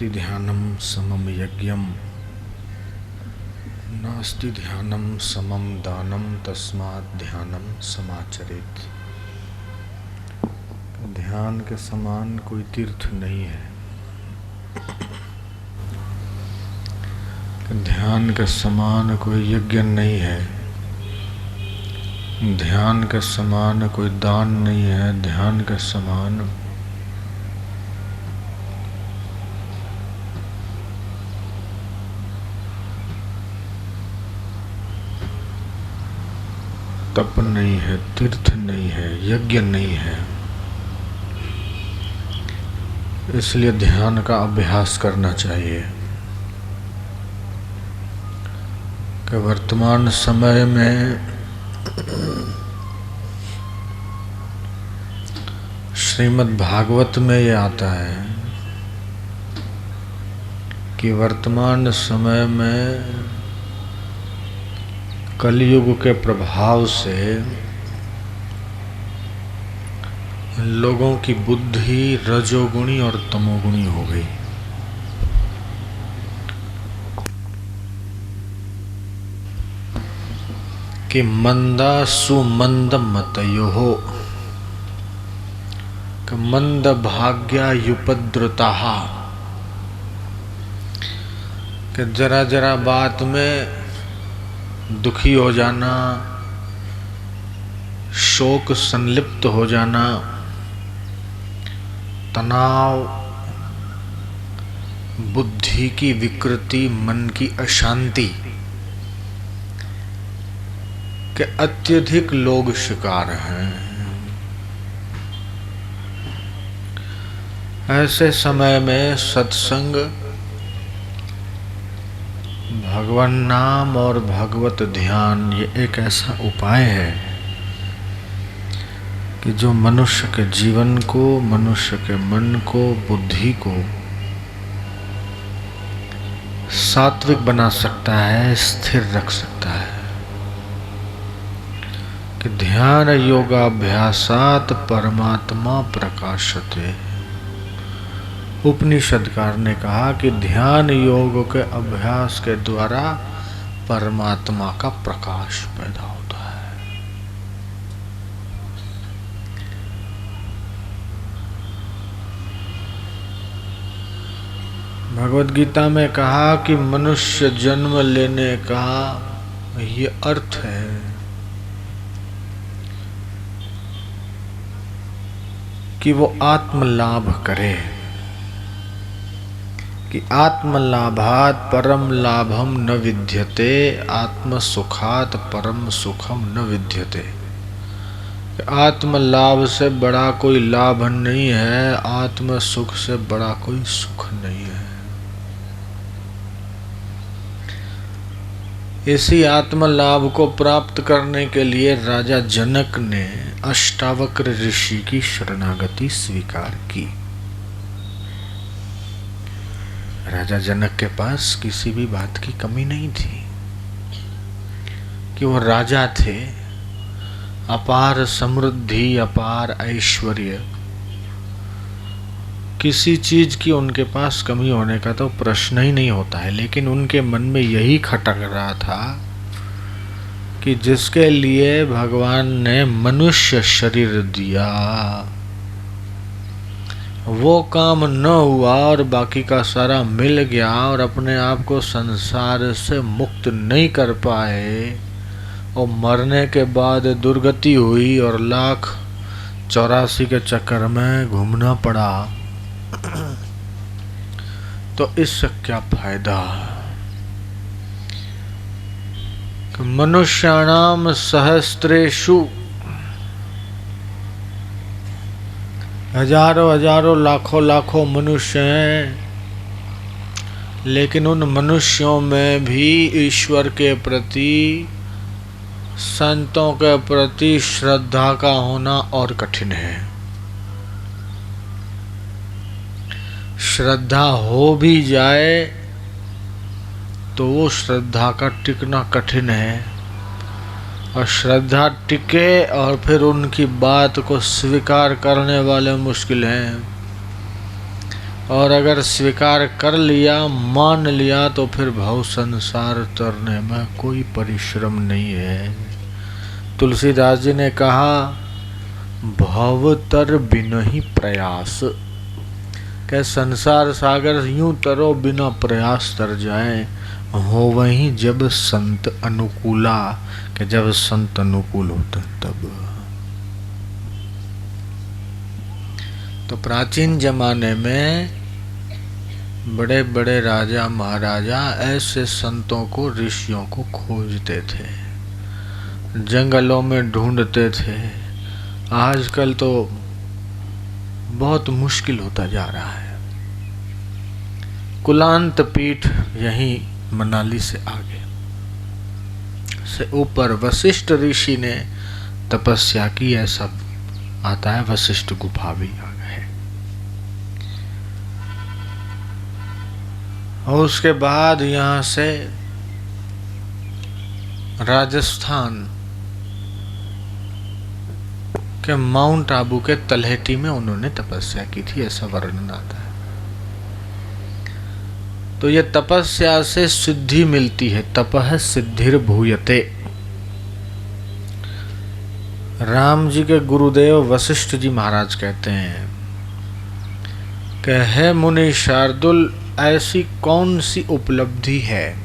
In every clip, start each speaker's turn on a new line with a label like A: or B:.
A: नास्ति ध्यानं समम यज्ञम नास्ति ध्यानं समम दानम तस्मात् ध्यानं समाचरेत्। ध्यान के समान कोई तीर्थ नहीं है, ध्यान के समान कोई यज्ञ नहीं है, ध्यान के समान कोई दान नहीं है, ध्यान के समान तप नहीं है, तीर्थ नहीं है, यज्ञ नहीं है। इसलिए ध्यान का अभ्यास करना चाहिए कि वर्तमान समय में श्रीमद् भागवत में ये आता है कि वर्तमान समय में कलयुग के प्रभाव से लोगों की बुद्धि रजोगुणी और तमोगुणी हो गई। कि मंदा सुमंद मतयोः कि मंद भाग्या युपद्रुताः कि जरा जरा बात में दुखी हो जाना, शोक संलिप्त हो जाना, तनाव, बुद्धि की विकृति, मन की अशांति के अत्यधिक लोग शिकार हैं। ऐसे समय में सत्संग, भगवान नाम और भगवत ध्यान ये एक ऐसा उपाय है कि जो मनुष्य के जीवन को, मनुष्य के मन को, बुद्धि को सात्विक बना सकता है, स्थिर रख सकता है। कि ध्यान योगाभ्यासात् परमात्मा प्रकाशते। उपनिषदकार ने कहा कि ध्यान योग के अभ्यास के द्वारा परमात्मा का प्रकाश पैदा होता है। भगवद गीता में कहा कि मनुष्य जन्म लेने का ये अर्थ है कि वो आत्मलाभ करे। कि आत्मलाभात् परम लाभम न विद्यते, आत्मसुखात् परम सुखम न विद्यते। आत्मलाभ से बड़ा कोई लाभ नहीं है, आत्म सुख से बड़ा कोई सुख नहीं है। इसी आत्मलाभ को प्राप्त करने के लिए राजा जनक ने अष्टावक्र ऋषि की शरणागति स्वीकार की। राजा जनक के पास किसी भी बात की कमी नहीं थी कि वो राजा थे, अपार समृद्धि, अपार ऐश्वर्य, किसी चीज की उनके पास कमी होने का तो प्रश्न ही नहीं होता है। लेकिन उनके मन में यही खटक रहा था कि जिसके लिए भगवान ने मनुष्य शरीर दिया वो काम न हुआ और बाकी का सारा मिल गया और अपने आप को संसार से मुक्त नहीं कर पाए और मरने के बाद दुर्गति हुई और 1,84,000 के चक्कर में घूमना पड़ा। तो इससे क्या फायदा? मनुष्याणाम सहस्रेषु, हजारों हजारों लाखों लाखों मनुष्य हैं, लेकिन उन मनुष्यों में भी ईश्वर के प्रति, संतों के प्रति श्रद्धा का होना और कठिन है। श्रद्धा हो भी जाए तो वो श्रद्धा का टिकना कठिन है, और श्रद्धा टिके और फिर उनकी बात को स्वीकार करने वाले मुश्किल हैं। और अगर स्वीकार कर लिया, मान लिया, तो फिर भव संसार तरने में कोई परिश्रम नहीं है। तुलसीदास जी ने कहा, भव तर बिनहि प्रयास, के संसार सागर यूं तरो बिना प्रयास तर जाए, हो वहीं जब संत अनुकूला, कि जब संत अनुकूल होते तब। तो प्राचीन जमाने में बड़े बड़े राजा महाराजा ऐसे संतों को, ऋषियों को खोजते थे, जंगलों में ढूंढते थे। आजकल तो बहुत मुश्किल होता जा रहा है। कुलांत पीठ यहीं मनाली से आगे से ऊपर वशिष्ठ ऋषि ने तपस्या की, ऐसा आता है। वशिष्ठ गुफा भी आ गए। और उसके बाद यहाँ से राजस्थान के माउंट आबू के तलहटी में उन्होंने तपस्या की थी, ऐसा वर्णन आता है। तो ये तपस्या से सिद्धि मिलती है। तपः सिद्धिर भूयते। राम जी के गुरुदेव वशिष्ठ जी महाराज कहते हैं कि है मुनि शार्दुल, ऐसी कौन सी उपलब्धि है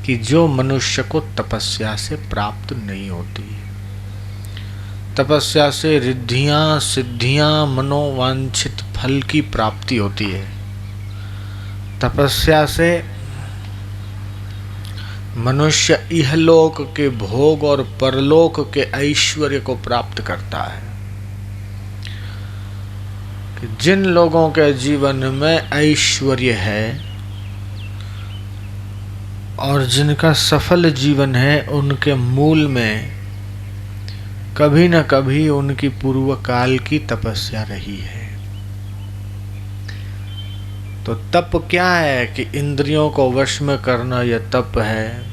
A: कि जो मनुष्य को तपस्या से प्राप्त नहीं होती। तपस्या से रिद्धियां, सिद्धियां, मनोवांछित फल की प्राप्ति होती है। तपस्या से मनुष्य इहलोक के भोग और परलोक के ऐश्वर्य को प्राप्त करता है। कि जिन लोगों के जीवन में ऐश्वर्य है और जिनका सफल जीवन है, उनके मूल में कभी न कभी उनकी पूर्व काल की तपस्या रही है। तो तप क्या है कि इंद्रियों को वश में करना, यह तप है।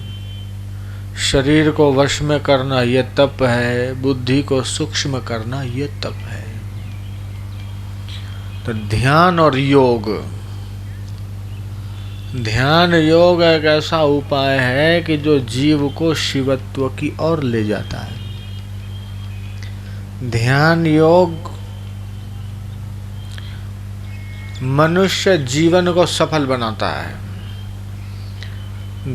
A: शरीर को वश में करना, यह तप है। बुद्धि को सूक्ष्म करना, यह तप है। तो ध्यान और योग, ध्यान योग एक ऐसा उपाय है कि जो जीव को शिवत्व की ओर ले जाता है। ध्यान योग मनुष्य जीवन को सफल बनाता है।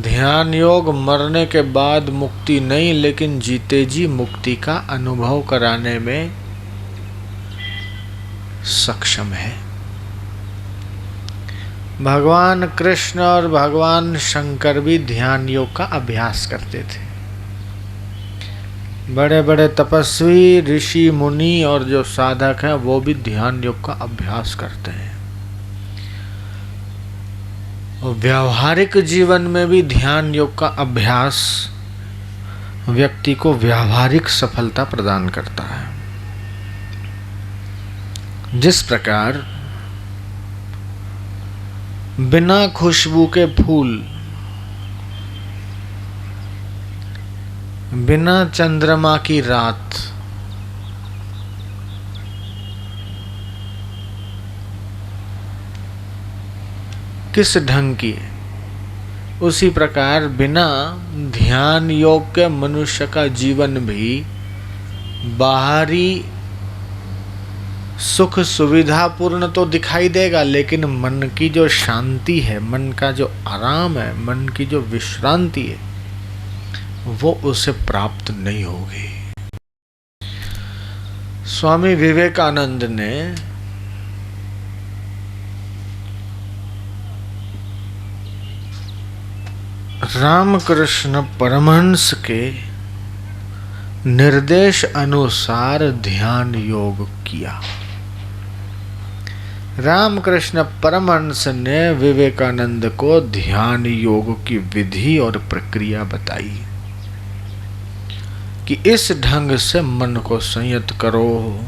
A: ध्यान योग मरने के बाद मुक्ति नहीं, लेकिन जीते जी मुक्ति का अनुभव कराने में सक्षम है। भगवान कृष्ण और भगवान शंकर भी ध्यान योग का अभ्यास करते थे। बड़े बड़े तपस्वी, ऋषि, मुनि और जो साधक हैं, वो भी ध्यान योग का अभ्यास करते हैं। व्यावहारिक जीवन में भी ध्यान योग का अभ्यास व्यक्ति को व्यावहारिक सफलता प्रदान करता है। जिस प्रकार बिना खुशबू के फूल, बिना चंद्रमा की रात, किस ढंग की है, उसी प्रकार बिना ध्यान योग के मनुष्य का जीवन भी बाहरी सुख सुविधा पूर्ण तो दिखाई देगा, लेकिन मन की जो शांति है, मन का जो आराम है, मन की जो विश्रांति है, वो उसे प्राप्त नहीं होगी। स्वामी विवेकानंद ने रामकृष्ण परमहंस के निर्देश अनुसार ध्यान योग किया। रामकृष्ण परमहंस ने विवेकानंद को ध्यान योग की विधि और प्रक्रिया बताई कि इस ढंग से मन को संयत करो।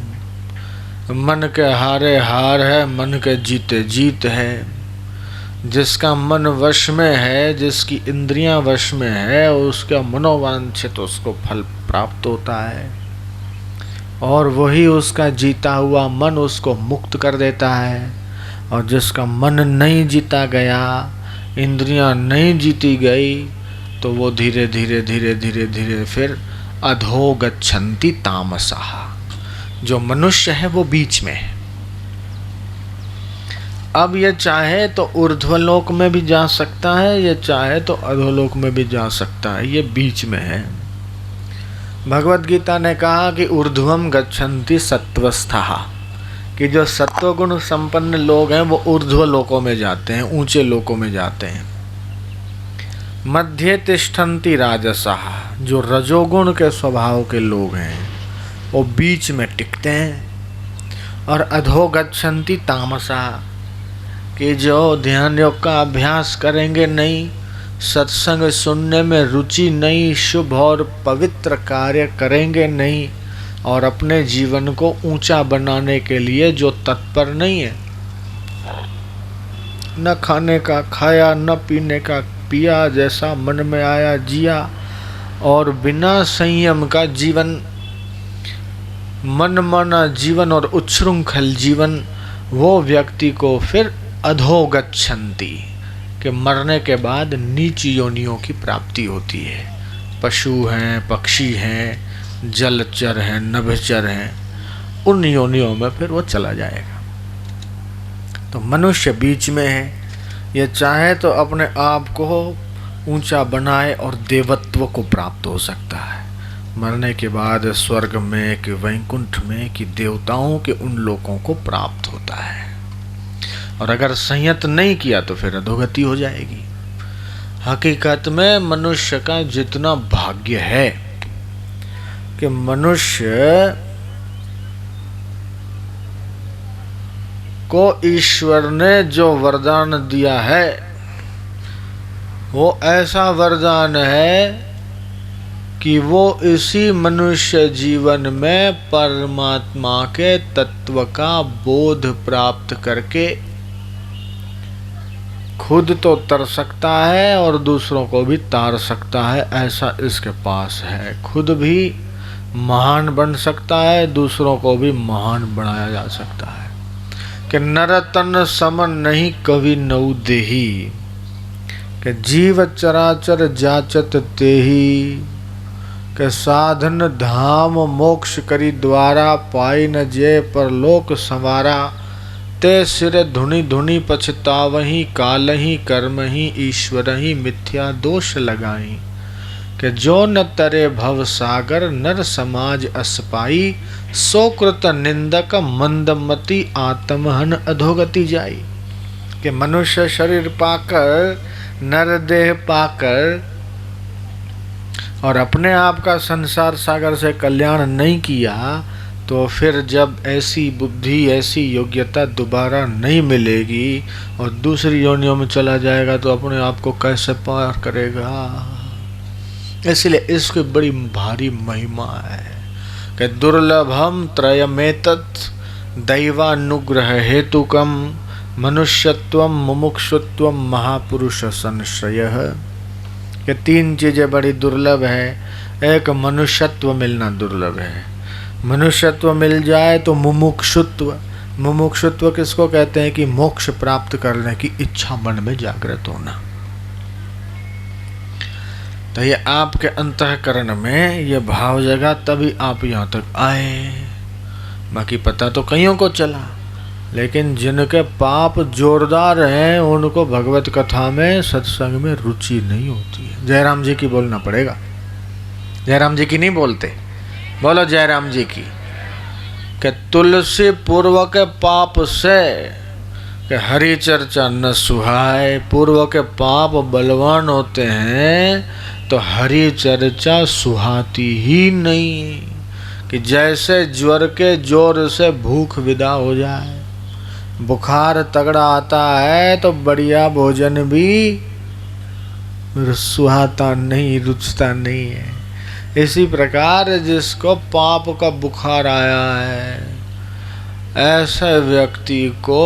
A: मन के हारे हार है, मन के जीते जीत है। जिसका मन वश में है, जिसकी इंद्रियां वश में है, उसका मनोवांछित उसको फल प्राप्त होता है, और वही उसका जीता हुआ मन उसको मुक्त कर देता है। और जिसका मन नहीं जीता गया, इंद्रियां नहीं जीती गई, तो वो धीरे धीरे धीरे धीरे धीरे फिर अधो गच्छन्ति तामसः। जो मनुष्य है वो बीच में है। अब ये चाहे तो ऊर्ध्वलोक में भी जा सकता है, ये चाहे तो अधोलोक में भी जा सकता है, ये बीच में है। भगवत गीता ने कहा कि ऊर्ध्वम गच्छन्ति सत्वस्थः, कि जो सत्वगुण संपन्न लोग हैं वो ऊर्ध्व लोकों में जाते हैं, ऊंचे लोकों में जाते हैं। मध्ये तिष्ठन्ति राजसः, जो रजोगुण के स्वभाव के लोग हैं वो बीच में टिकते हैं। और अधो गच्छन्ति तामसः, कि जो ध्यान योग का अभ्यास करेंगे नहीं, सत्संग सुनने में रुचि नहीं, शुभ और पवित्र कार्य करेंगे नहीं, और अपने जीवन को ऊंचा बनाने के लिए जो तत्पर नहीं है, न खाने का खाया, न पीने का पिया, जैसा मन में आया जिया, और बिना संयम का जीवन, मनमाना जीवन और उच्छृंखल जीवन, वो व्यक्ति को फिर अधो गच्छन्ति, कि मरने के बाद नीच योनियों की प्राप्ति होती है। पशु हैं, पक्षी हैं, जलचर हैं, नभचर हैं, उन योनियों में फिर वो चला जाएगा। तो मनुष्य बीच में है, ये चाहे तो अपने आप को ऊंचा बनाए और देवत्व को प्राप्त हो सकता है, मरने के बाद स्वर्ग में कि वैकुंठ में कि देवताओं के उन लोगों को प्राप्त होता है। और अगर संयत नहीं किया तो फिर अधोगति हो जाएगी। हकीकत में मनुष्य का जितना भाग्य है कि मनुष्य को ईश्वर ने जो वरदान दिया है वो ऐसा वरदान है कि वो इसी मनुष्य जीवन में परमात्मा के तत्व का बोध प्राप्त करके खुद तो तर सकता है और दूसरों को भी तार सकता है, ऐसा इसके पास है। खुद भी महान बन सकता है, दूसरों को भी महान बनाया जा सकता है। कि नरतन समन नहीं कवि नौ देही, कि जीव चराचर जाचत तेही, के साधन धाम मोक्ष करी द्वारा, पाई न जे परलोक संवारा, ते सिर धुनि धुनि पछतावही, कालही कर्मही ईश्वरही मिथ्या दोष लगाई, कि जो न तरे भव सागर नर समाज असपाई, सोकृत निंदक मंदमति आत्महन अधोगति जाई। कि मनुष्य शरीर पाकर, नर देह पाकर और अपने आप का संसार सागर से कल्याण नहीं किया, तो फिर जब ऐसी बुद्धि, ऐसी योग्यता दोबारा नहीं मिलेगी और दूसरी योनियों में चला जाएगा तो अपने आप को कैसे पार करेगा। इसलिए इसकी बड़ी भारी महिमा है कि दुर्लभम त्रयमेतत् दैवानुग्रह हेतुकम, मनुष्यत्वम मुमुक्षुत्वम महापुरुष संश्रयः। कि तीन चीज़ें बड़ी दुर्लभ है। एक मनुष्यत्व मिलना दुर्लभ है, मनुष्यत्व मिल जाए तो मुमुक्षुत्व, मुमुक्षुत्व किसको कहते हैं कि मोक्ष प्राप्त करने की इच्छा मन में जागृत होना। तो ये आपके अंतःकरण में ये भाव जगा तभी आप यहाँ तक आए। बाकी पता तो कईयों को चला, लेकिन जिनके पाप जोरदार हैं उनको भगवत कथा में, सत्संग में रुचि नहीं होती है। जयराम जी की बोलना पड़ेगा। जयराम जी की नहीं बोलते, बोलो जयराम जी की। कि तुलसी पूर्व के पाप से कि हरि चर्चा न सुहाए। पूर्व के पाप बलवान होते हैं तो हरि चर्चा सुहाती ही नहीं। कि जैसे ज्वर के जोर से भूख विदा हो जाए, बुखार तगड़ा आता है तो बढ़िया भोजन भी सुहाता नहीं, रुचता नहीं है। इसी प्रकार जिसको पाप का बुखार आया है, ऐसे व्यक्ति को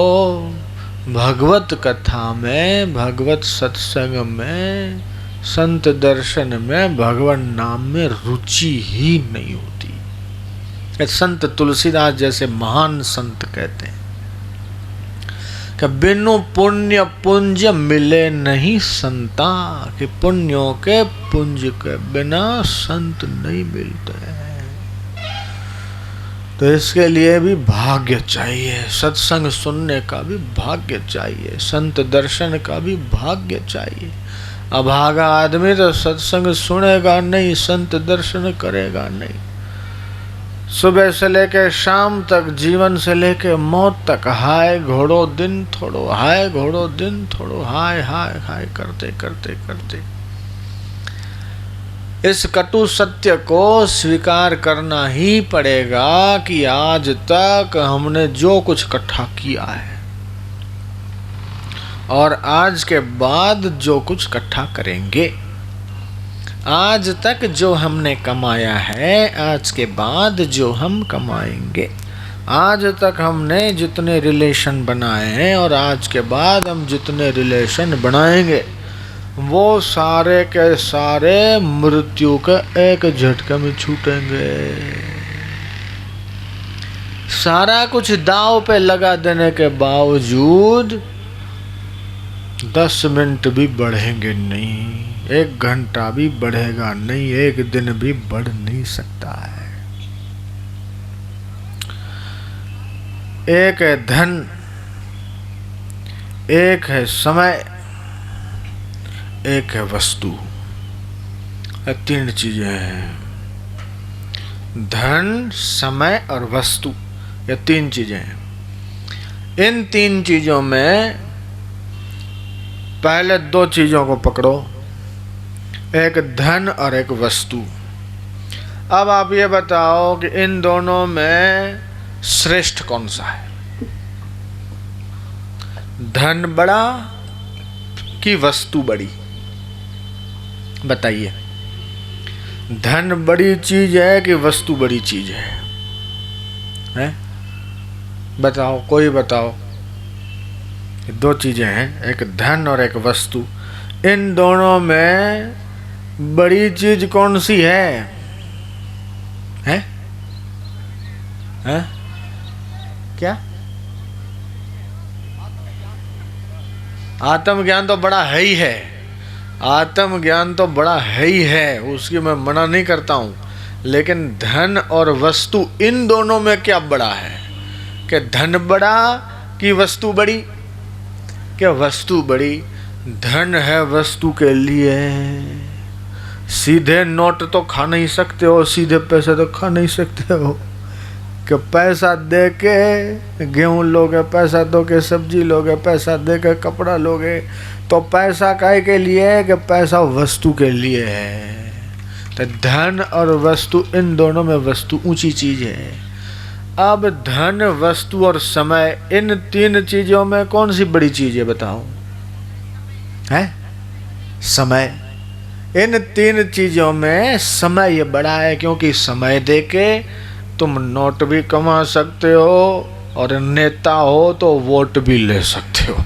A: भगवत कथा में, भगवत सत्संग में, संत दर्शन में, भगवान नाम में रुचि ही नहीं होती। संत तुलसीदास जैसे महान संत कहते हैं कि बिनु पुण्य पुंज मिले नहीं संता, कि पुण्यों के पुंज के बिना संत नहीं मिलते हैं। तो इसके लिए भी भाग्य चाहिए, सत्संग सुनने का भी भाग्य चाहिए, संत दर्शन का भी भाग्य चाहिए। अभागा आदमी तो सत्संग सुनेगा नहीं, संत दर्शन करेगा नहीं। सुबह से लेके शाम तक, जीवन से लेके मौत तक हाय घोड़ो दिन थोड़ो, हाय घोड़ो दिन थोड़ो, हाय हाय हाय करते करते करते इस कटु सत्य को स्वीकार करना ही पड़ेगा कि आज तक हमने जो कुछ इकट्ठा किया है और आज के बाद जो कुछ इकट्ठा करेंगे, आज तक जो हमने कमाया है, आज के बाद जो हम कमाएंगे, आज तक हमने जितने रिलेशन बनाए हैं और आज के बाद हम जितने रिलेशन बनाएंगे, वो सारे के सारे मृत्यु के एक झटके में छूटेंगे। सारा कुछ दांव पे लगा देने के बावजूद 10 मिनट भी बढ़ेंगे नहीं, 1 घंटा भी बढ़ेगा नहीं, 1 दिन भी बढ़ नहीं सकता है। एक है धन, एक है समय, एक है वस्तु। 3 चीजें हैं, धन, समय और वस्तु, ये 3 चीजें हैं। इन 3 चीजों में पहले 2 चीजों को पकड़ो, एक धन और एक वस्तु। अब आप ये बताओ कि इन दोनों में श्रेष्ठ कौन सा है? धन बड़ा कि वस्तु बड़ी? बताइए। धन बड़ी चीज है कि वस्तु बड़ी चीज है? बताओ, कोई बताओ। 2 चीजें हैं, एक धन और एक वस्तु। इन दोनों में बड़ी चीज कौन सी है? हैं? क्या? आत्मज्ञान तो बड़ा है ही है, आत्मज्ञान तो बड़ा है ही है, उसकी मैं मना नहीं करता हूं। लेकिन धन और वस्तु, इन दोनों में क्या बड़ा है? कि धन बड़ा कि वस्तु बड़ी? क्या वस्तु बड़ी? धन है वस्तु के लिए, सीधे नोट तो खा नहीं सकते हो, सीधे पैसे तो खा नहीं सकते हो। कि पैसा दे के गेहूँ लोगे, पैसा दो के सब्जी लोगे, पैसा दे के कपड़ा लोगे, तो पैसा काहे के लिए है? कि पैसा वस्तु के लिए है। तो धन और वस्तु, इन दोनों में वस्तु ऊंची चीज है। अब धन, वस्तु और समय, इन 3 चीजों में कौन सी बड़ी चीज है? बताओ। है समय। इन 3 चीजों में समय ये बड़ा है, क्योंकि समय देके तुम नोट भी कमा सकते हो और नेता हो तो वोट भी ले सकते हो।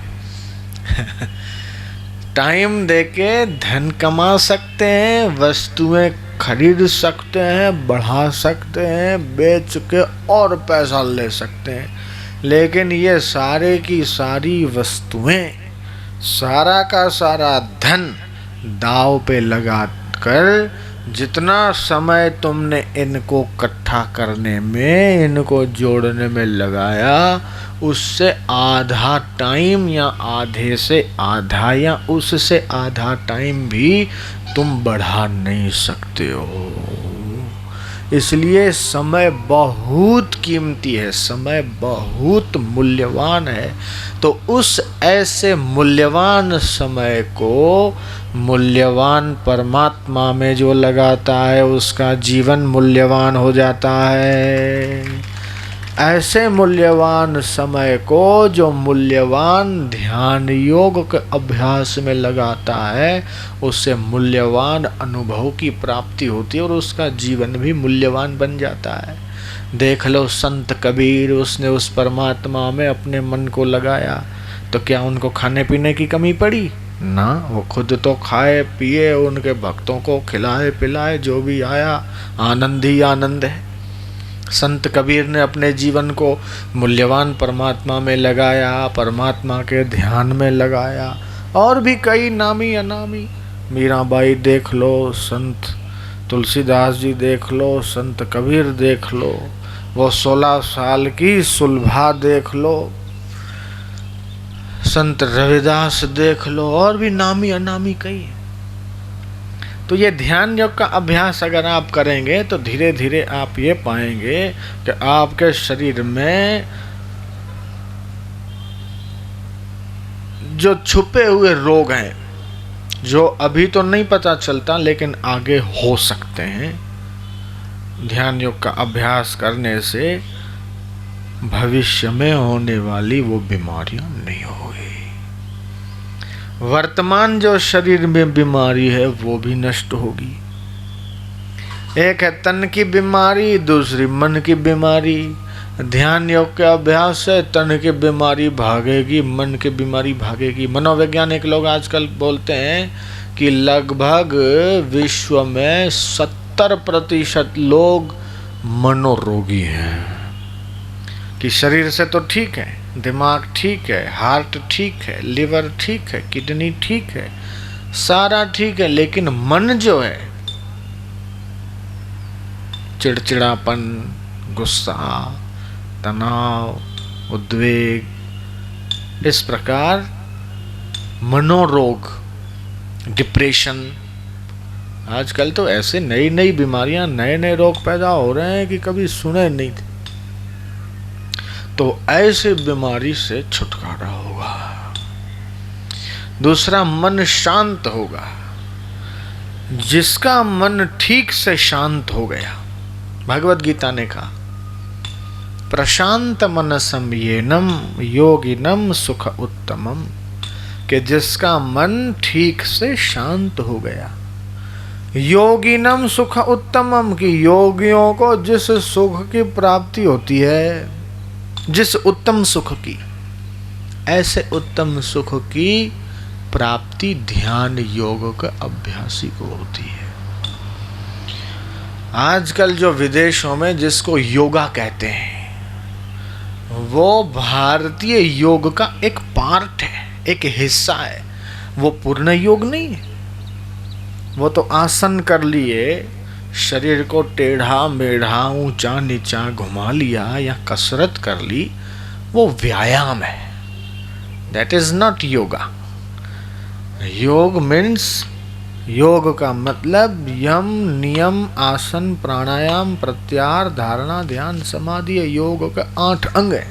A: टाइम देके धन कमा सकते हैं, वस्तुएं खरीद सकते हैं, बढ़ा सकते हैं, बेच के और पैसा ले सकते हैं। लेकिन ये सारे की सारी वस्तुएं, सारा का सारा धन दांव पे लगा कर जितना समय तुमने इनको इकट्ठा करने में, इनको जोड़ने में लगाया, उससे आधा टाइम या आधे से आधा या उससे आधा टाइम भी तुम बढ़ा नहीं सकते हो। इसलिए समय बहुत कीमती है, समय बहुत मूल्यवान है। तो उस ऐसे मूल्यवान समय को मूल्यवान परमात्मा में जो लगाता है, उसका जीवन मूल्यवान हो जाता है। ऐसे मूल्यवान समय को जो मूल्यवान ध्यान योग के अभ्यास में लगाता है, उससे मूल्यवान अनुभव की प्राप्ति होती है और उसका जीवन भी मूल्यवान बन जाता है। देख लो संत कबीर, उसने उस परमात्मा में अपने मन को लगाया, तो क्या उनको खाने पीने की कमी पड़ी? ना, वो खुद तो खाए पिए, उनके भक्तों को खिलाए पिलाए, जो भी आया आनंद ही आनंद है। संत कबीर ने अपने जीवन को मूल्यवान परमात्मा में लगाया, परमात्मा के ध्यान में लगाया। और भी कई नामी अनामी, मीराबाई देख लो, संत तुलसीदास जी देख लो, संत कबीर देख लो, वो 16 साल की सुलभा देख लो, संत रविदास देख लो, और भी नामी अनामी कई। तो ये ध्यान योग का अभ्यास अगर आप करेंगे तो धीरे धीरे आप ये पाएंगे कि आपके शरीर में जो छुपे हुए रोग हैं, जो अभी तो नहीं पता चलता लेकिन आगे हो सकते हैं, ध्यान योग का अभ्यास करने से भविष्य में होने वाली वो बीमारियां नहीं होगी। वर्तमान जो शरीर में बीमारी है वो भी नष्ट होगी। एक है तन की बीमारी, दूसरी मन की बीमारी। ध्यान योग के अभ्यास से तन की बीमारी भागेगी, मन की बीमारी भागेगी। मनोवैज्ञानिक लोग आजकल बोलते हैं कि लगभग विश्व में 70% लोग मनोरोगी हैं। कि शरीर से तो ठीक है, दिमाग ठीक है, हार्ट ठीक है, लिवर ठीक है, किडनी ठीक है, सारा ठीक है, लेकिन मन जो है, चिड़चिड़ापन, गुस्सा, तनाव, उद्वेग, इस प्रकार मनोरोग, डिप्रेशन, आजकल तो ऐसे नई नई बीमारियां, नए नए रोग पैदा हो रहे हैं कि कभी सुने नहीं थे। तो ऐसे बीमारी से छुटकारा होगा। दूसरा, मन शांत होगा। जिसका मन ठीक से शांत हो गया, भगवत गीता ने कहा प्रशांत मनसम येनम योगिनम सुख उत्तमम, कि जिसका मन ठीक से शांत हो गया। योगिनम सुख उत्तमम, कि योगियों को जिस सुख की प्राप्ति होती है, जिस उत्तम सुख की, ऐसे उत्तम सुख की प्राप्ति ध्यान योग के अभ्यासी को होती है। आजकल जो विदेशों में जिसको योगा कहते हैं, वो भारतीय योग का एक पार्ट है, एक हिस्सा है। वो पूर्ण योग नहीं है। वो तो आसन कर लिए, शरीर को टेढ़ा मेढ़ा ऊंचा नीचा घुमा लिया या कसरत कर ली, वो व्यायाम है। That is not yoga. योग मीन्स, योग का मतलब यम नियम आसन प्राणायाम प्रत्याहार धारणा ध्यान समाधि, योग के 8 अंग है।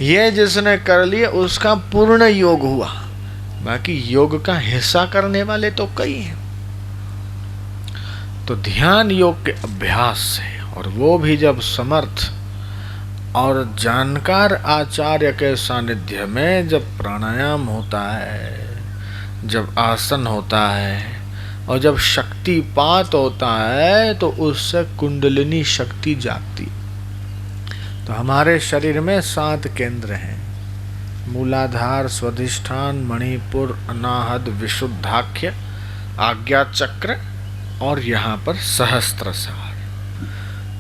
A: ये जिसने कर लिया उसका पूर्ण योग हुआ। बाकी योग का हिस्सा करने वाले तो कई हैं। तो ध्यान योग के अभ्यास से, और वो भी जब समर्थ और जानकार आचार्य के सानिध्य में, जब प्राणायाम होता है, जब आसन होता है और जब शक्तिपात होता है, तो उससे कुंडलिनी शक्ति जागती। तो हमारे शरीर में 7 केंद्र हैं: मूलाधार, स्वाधिष्ठान, मणिपुर, अनाहत, विशुद्धाख्य, आज्ञा चक्र और यहाँ पर सहस्त्रसार।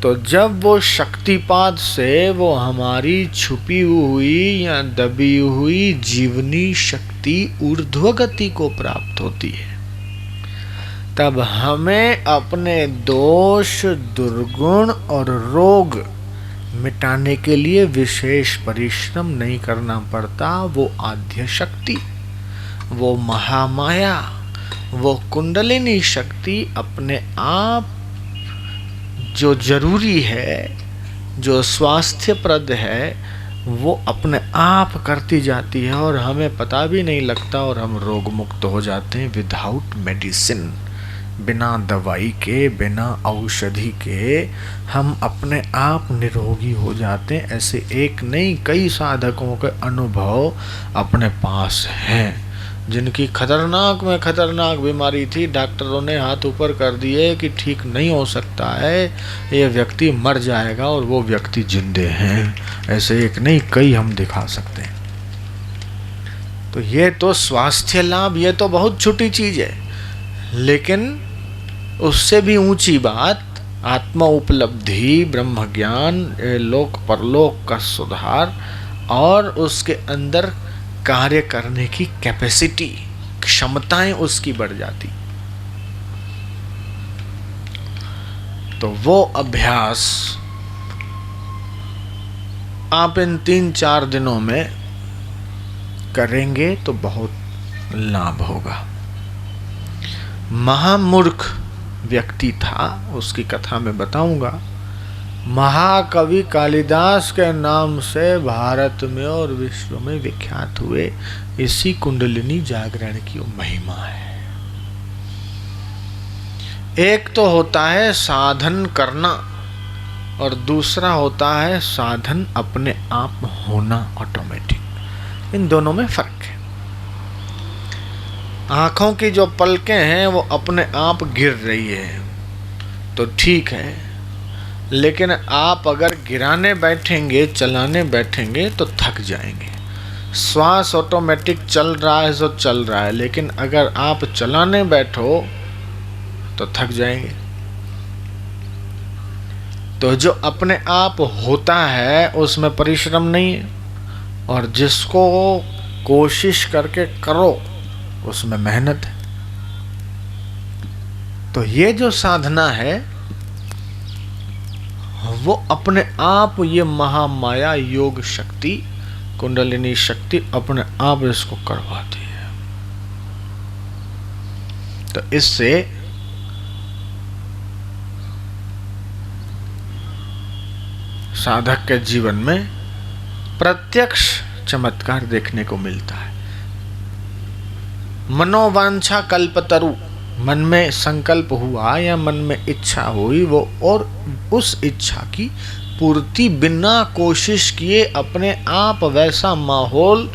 A: तो जब वो शक्तिपात से वो हमारी छुपी हुई या दबी हुई जीवनी शक्ति ऊर्ध्वगति को प्राप्त होती है, तब हमें अपने दोष, दुर्गुण और रोग मिटाने के लिए विशेष परिश्रम नहीं करना पड़ता। वो आद्य शक्ति, वो महामाया, वो कुंडलिनी शक्ति अपने आप जो जरूरी है, जो स्वास्थ्यप्रद है, वो अपने आप करती जाती है और हमें पता भी नहीं लगता, और हम रोग मुक्त हो जाते हैं विदाउट मेडिसिन। बिना दवाई के, बिना औषधि के हम अपने आप निरोगी हो जाते हैं। ऐसे एक नहीं, कई साधकों के अनुभव अपने पास हैं, जिनकी खतरनाक में खतरनाक बीमारी थी, डॉक्टरों ने हाथ ऊपर कर दिए कि ठीक नहीं हो सकता है, ये व्यक्ति मर जाएगा, और वो व्यक्ति जिंदे हैं। ऐसे एक नहीं, कई हम दिखा सकते हैं। तो ये तो स्वास्थ्य लाभ, ये तो बहुत छोटी चीज़ है, लेकिन उससे भी ऊंची बात आत्म उपलब्धि, ब्रह्म ज्ञान, लोक परलोक का सुधार और उसके अंदर कार्य करने की कैपेसिटी, क्षमताएं उसकी बढ़ जाती। तो वो अभ्यास आप इन 3-4 दिनों में करेंगे तो बहुत लाभ होगा। महामूर्ख व्यक्ति था, उसकी कथा मैं बताऊंगा। महाकवि कालिदास के नाम से भारत में और विश्व में विख्यात हुए। इसी कुंडलिनी जागरण की महिमा है। एक तो होता है साधन करना और दूसरा होता है साधन अपने आप होना ऑटोमेटिक। इन दोनों में फर्क है। आंखों की जो पलकें हैं वो अपने आप गिर रही है तो ठीक है, लेकिन आप अगर गिराने बैठेंगे, चलाने बैठेंगे तो थक जाएंगे। श्वास ऑटोमेटिक चल रहा है तो चल रहा है, लेकिन अगर आप चलाने बैठो तो थक जाएंगे। तो जो अपने आप होता है उसमें परिश्रम नहीं है, और जिसको कोशिश करके करो उसमें मेहनत है। तो ये जो साधना है वो अपने आप, ये महामाया योग शक्ति, कुंडलिनी शक्ति अपने आप इसको करवाती है। तो इससे साधक के जीवन में प्रत्यक्ष चमत्कार देखने को मिलता है। मनोवांछा कल्पतरु, मन में संकल्प हुआ या मन में इच्छा हुई, वो और उस इच्छा की पूर्ति बिना कोशिश किए अपने आप वैसा माहौल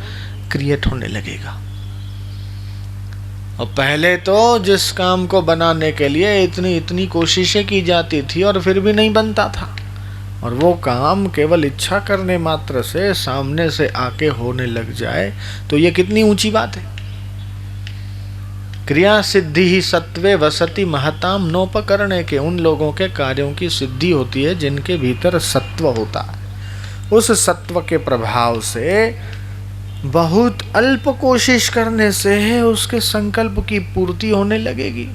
A: क्रिएट होने लगेगा। और पहले तो जिस काम को बनाने के लिए इतनी इतनी कोशिशें की जाती थी और फिर भी नहीं बनता था, और वो काम केवल इच्छा करने मात्र से सामने से आके होने लग जाए तो ये कितनी ऊंची बात है। क्रिया सिद्धि ही सत्वे वसति महताम नोपकरणे के, उन लोगों के कार्यों की सिद्धि होती है जिनके भीतर सत्व होता है। उस सत्व के प्रभाव से बहुत अल्प कोशिश करने से उसके संकल्प की पूर्ति होने लगेगी।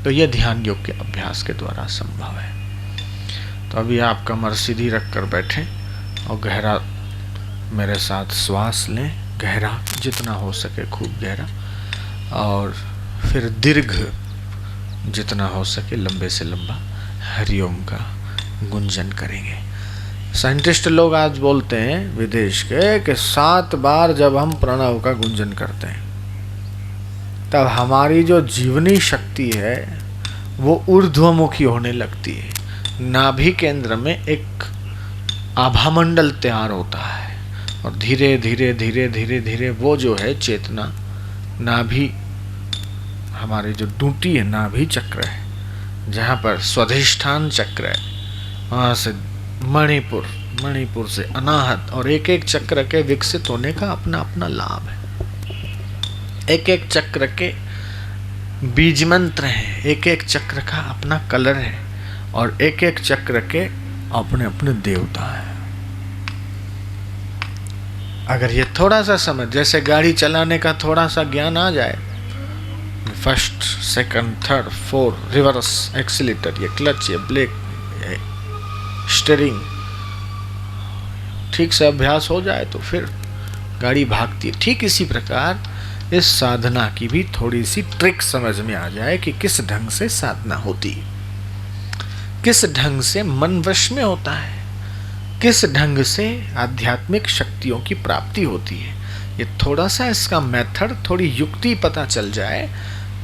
A: तो यह ध्यान योग के अभ्यास के द्वारा संभव है। तो अभी आप कमर सीधी रख कर बैठें और गहरा मेरे साथ श्वास लें, गहरा जितना हो सके खूब गहरा, और फिर दीर्घ जितना हो सके लंबे से लंबा हरिओम का गुंजन करेंगे। साइंटिस्ट लोग आज बोलते हैं विदेश के कि 7 बार जब हम प्रणव का गुंजन करते हैं तब हमारी जो जीवनी शक्ति है वो ऊर्ध्वमुखी होने लगती है। नाभि केंद्र में एक आभामंडल तैयार होता है और धीरे धीरे धीरे धीरे धीरे वो जो है चेतना, नाभि हमारी जो डूटी है, नाभि चक्र है जहाँ पर स्वाधिष्ठान चक्र है, वहाँ से मणिपुर, मणिपुर से अनाहत, और एक एक चक्र के विकसित होने का अपना अपना लाभ है। एक एक चक्र के बीज मंत्र हैं, एक एक चक्र का अपना कलर है, और एक एक चक्र के अपने अपने देवता हैं। अगर ये थोड़ा सा समझ, जैसे गाड़ी चलाने का थोड़ा सा ज्ञान आ जाए, first, second, third, fourth, reverse, accelerator, ये क्लच, ये ब्रेक, ये स्टीयरिंग, ठीक से अभ्यास हो जाए तो फिर गाड़ी भागती है। ठीक इसी प्रकार इस साधना की भी थोड़ी सी ट्रिक समझ में आ जाए कि किस ढंग से साधना होती है, किस ढंग से मन वश में होता है, किस ढंग से आध्यात्मिक शक्तियों की प्राप्ति होती है। ये थोड़ा सा इसका मेथड, थोड़ी युक्ति पता चल जाए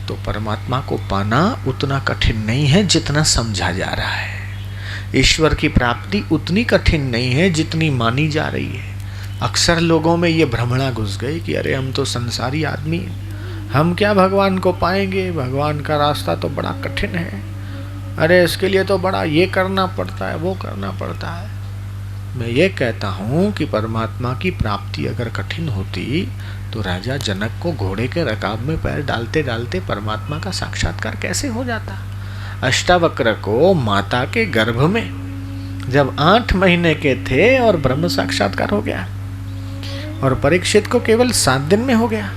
A: तो परमात्मा को पाना उतना कठिन नहीं है जितना समझा जा रहा है। ईश्वर की प्राप्ति उतनी कठिन नहीं है जितनी मानी जा रही है। अक्सर लोगों में ये भ्रमणा घुस गई कि अरे हम तो संसारी आदमी हैं, हम क्या भगवान को पाएंगे, भगवान का रास्ता तो बड़ा कठिन है, अरे इसके लिए तो बड़ा ये करना पड़ता है, वो करना पड़ता है। मैं ये कहता हूँ कि परमात्मा की प्राप्ति अगर कठिन होती तो राजा जनक को घोड़े के रकाब में पैर डालते डालते परमात्मा का साक्षात्कार कैसे हो जाता। अष्टावक्र को माता के गर्भ में जब 8 महीने के थे और ब्रह्म साक्षात्कार हो गया, और परीक्षित को केवल 7 दिन में हो गया।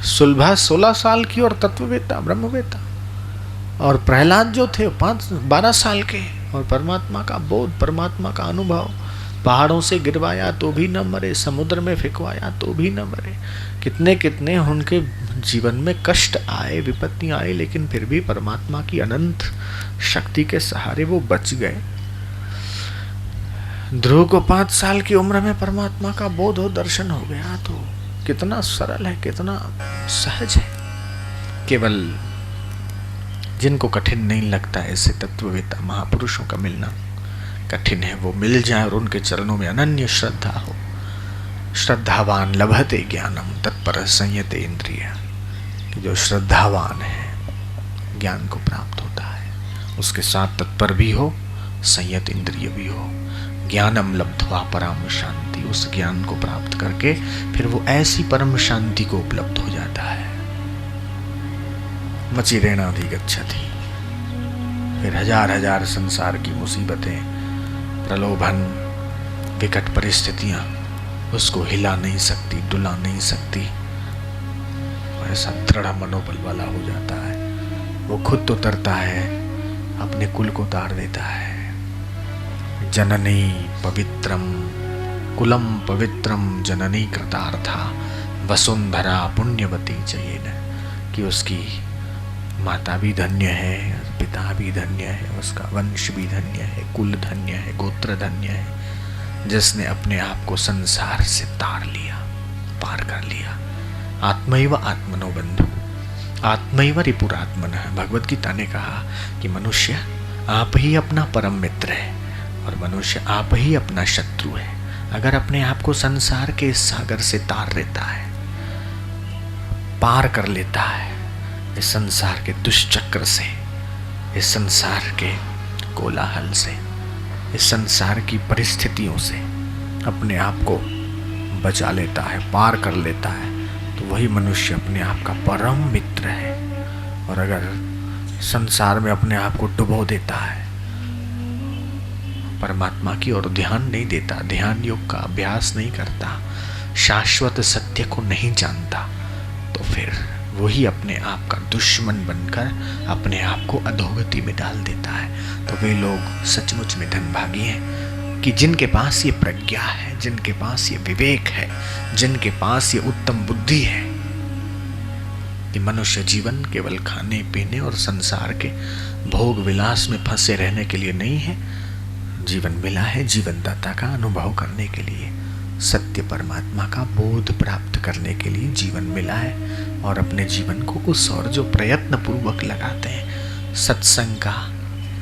A: सुलभा 16 साल की और तत्ववेत्ता ब्रह्मवेत्ता, और प्रहलाद जो थे 12 साल के, और परमात्मा का बोध, परमात्मा का अनुभव। पहाड़ों से गिरवाया तो भी न मरे, समुद्र में फेंकवाया तो भी न मरे। कितने कितने उनके जीवन में कष्ट आए, विपत्ति आई, लेकिन फिर भी परमात्मा की अनंत शक्ति के सहारे वो बच गए। ध्रुव को 5 साल की उम्र में परमात्मा का बोध हो, दर्शन हो गया। तो कितना सरल है, कितना सहज है। केवल जिनको कठिन नहीं लगता ऐसे तत्ववेत्ता महापुरुषों का मिलना कठिन है, वो मिल जाए और उनके चरणों में अनन्य श्रद्धा हो। श्रद्धावान लभते ज्ञानम तत्पर संयते इंद्रिय, कि जो श्रद्धावान है ज्ञान को प्राप्त होता है, उसके साथ तत्पर भी हो, संयत इंद्रिय भी हो। ज्ञानम लब्ध्वा परम शांति, उस ज्ञान को प्राप्त करके फिर वो ऐसी परम शांति को उपलब्ध हो जाता है। मचिरेणाधिगच्छति, फिर हजार हजार संसार की मुसीबतें, प्रलोभन, विकट परिस्थितियां उसको हिला नहीं सकती, डुला नहीं सकती। ऐसा दृढ़ मनोबल वाला हो जाता है, वो खुद तो तरता है, अपने कुल को तार देता है। जननी पवित्रम कुलम पवित्रम जननी कृतार्था वसुंधरा पुण्यवती चयेन, कि उसकी माता भी धन्य है, पिता भी धन्य है, उसका वंश भी धन्य है, कुल धन्य है, गोत्र धन्य है, जिसने अपने आप को संसार से तार लिया, पार कर लिया। आत्मैव आत्मनो बंधु आत्मैव रिपुरात्मनः, भगवत गीता ने कहा कि मनुष्य आप ही अपना परम मित्र है और मनुष्य आप ही अपना शत्रु है। अगर अपने आप को संसार के इस सागर से तार लेता है, पार कर लेता है, इस संसार के दुष्चक्र से, इस संसार के कोलाहल से, इस संसार की परिस्थितियों से अपने आप को बचा लेता है, पार कर लेता है, तो वही मनुष्य अपने आप का परम मित्र है। और अगर संसार में अपने आप को डुबो देता है, परमात्मा की ओर ध्यान नहीं देता, ध्यान योग का अभ्यास नहीं करता, शाश्वत सत्य को नहीं जानता, तो फिर वही अपने आप का दुश्मन बनकर अपने आप को अधोगति में डाल देता है। तो वे लोग सचमुच में धनभागी हैं कि जिनके पास ये प्रज्ञा है, जिनके पास ये विवेक है, जिनके पास ये उत्तम बुद्धि है कि मनुष्य जीवन केवल खाने पीने और संसार के भोग विलास में फंसे रहने के लिए नहीं है। जीवन मिला है जीवनदाता का अनुभव करने के लिए, सत्य परमात्मा का बोध प्राप्त करने के लिए जीवन मिला है। और अपने जीवन को उस और जो प्रयत्न पूर्वक लगाते हैं, सत्संग का,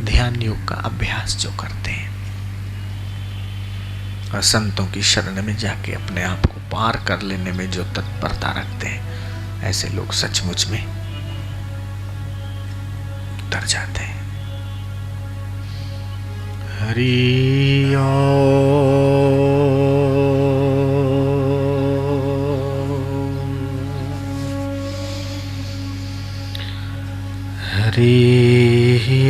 A: ध्यान योग का अभ्यास जो करते हैं और संतों की शरण में जाके अपने आप को पार कर लेने में जो तत्परता रखते हैं, ऐसे लोग सचमुच में उतर जाते हैं। हरि हरि